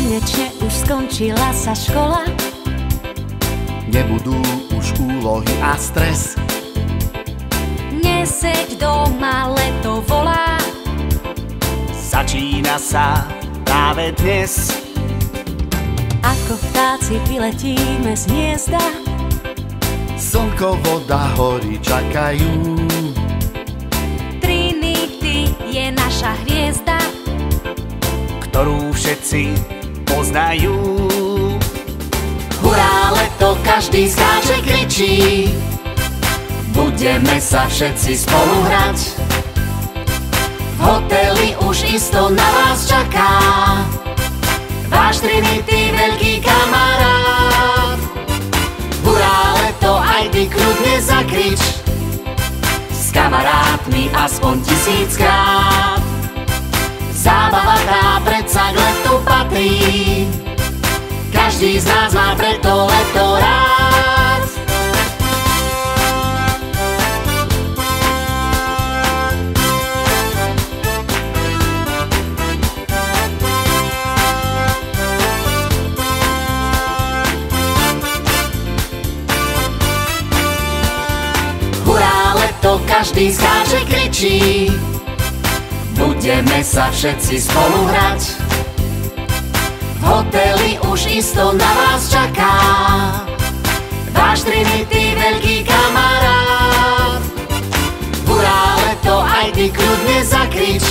Konečne už skončila sa škola. Nebudú už úlohy a stres. Neseď doma, leto volá. Začína sa práve dnes. Ako vtáci vyletíme z hniezda. Slnko, voda, hory čakajú. Trinity je naša hviezda, ktorú všetci poznajú. Hurá, leto, každý skáče, kričí. Budeme sa všetci spolu hrať. V hoteli už isto na vás čaká váš Trinity veľký kamarát. Hurá, leto, aj ty kľudne zakrič. S kamarátmi aspoň 1000-krát. Zábava tá predsa k letu patrí. Každý z nás má preto leto rád. Hurá, leto, každý skáče, kričí. Budeme sa všetci spolu hrať. V hoteli už isto na vás čaká váš Trinity veľký kamarát. Hurá, leto, aj ty kľudne zakrič.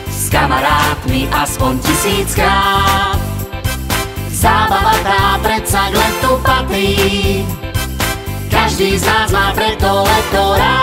S kamarátmi aspoň 1000-krát. Zábava tá predsa k letu patrí. Každý z nás má preto leto rád.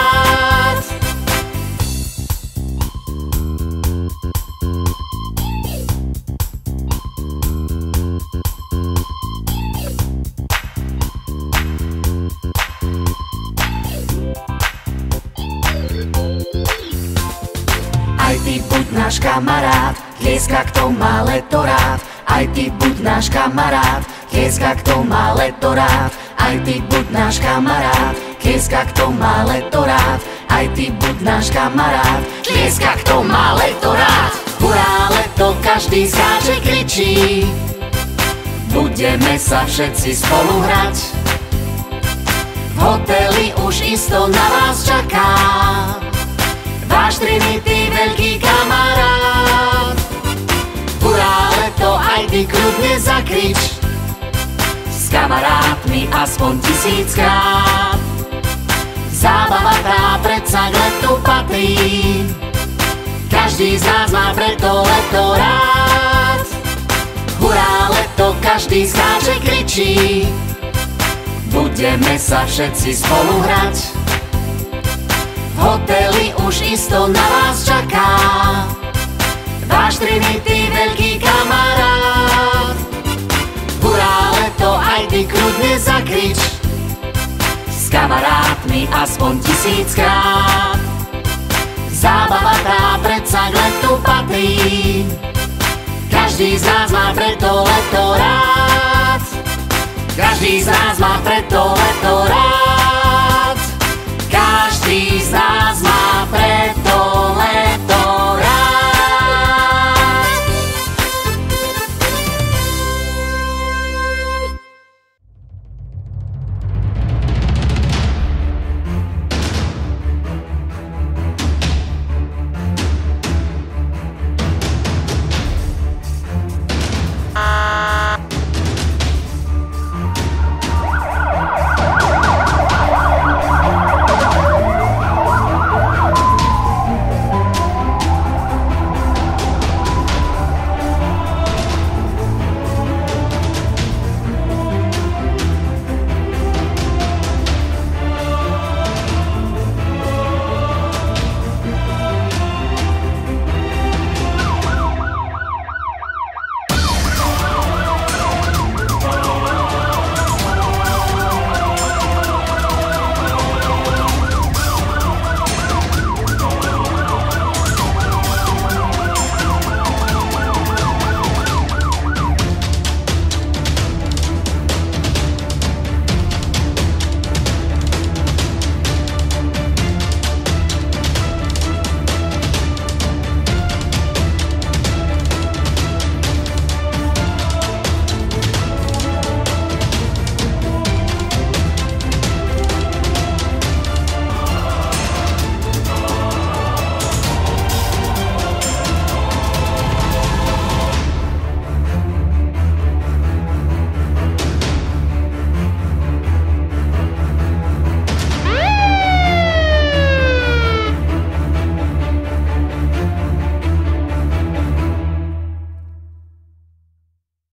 Aj ty buď náš kamarát, tlieska, kto má leto rád. Aj ty buď náš kamarát, tlieska, kto má leto rád. Aj ty buď náš kamarát, tlieska, kto má leto rád. Aj ty buď náš kamarát, tlieska, kto má leto rád. Hurá, leto, každý skáče, kričí. Budeme sa všetci spolu hrať. V hoteli už isto na vás čaká váš Trinity veľký kamarát. Hurá, leto, aj ty kľudne zakrič. S kamarátmi aspoň 1000-krát. Zábava tá predsa k letu patrí. Každý z nás má preto leto rád. Hurá, leto, každý skáče, kričí. Budeme sa všetci spolu hrať. V hoteli už isto na vás čaká váš Trinity veľký kamarát. Hurá, leto, aj ty kľudne zakrič. S kamarátmi aspoň 1000-krát. Zábava tá predsa k letu patrí. Každý z nás má preto leto rád. Každý z nás má preto leto rád. Každý z nás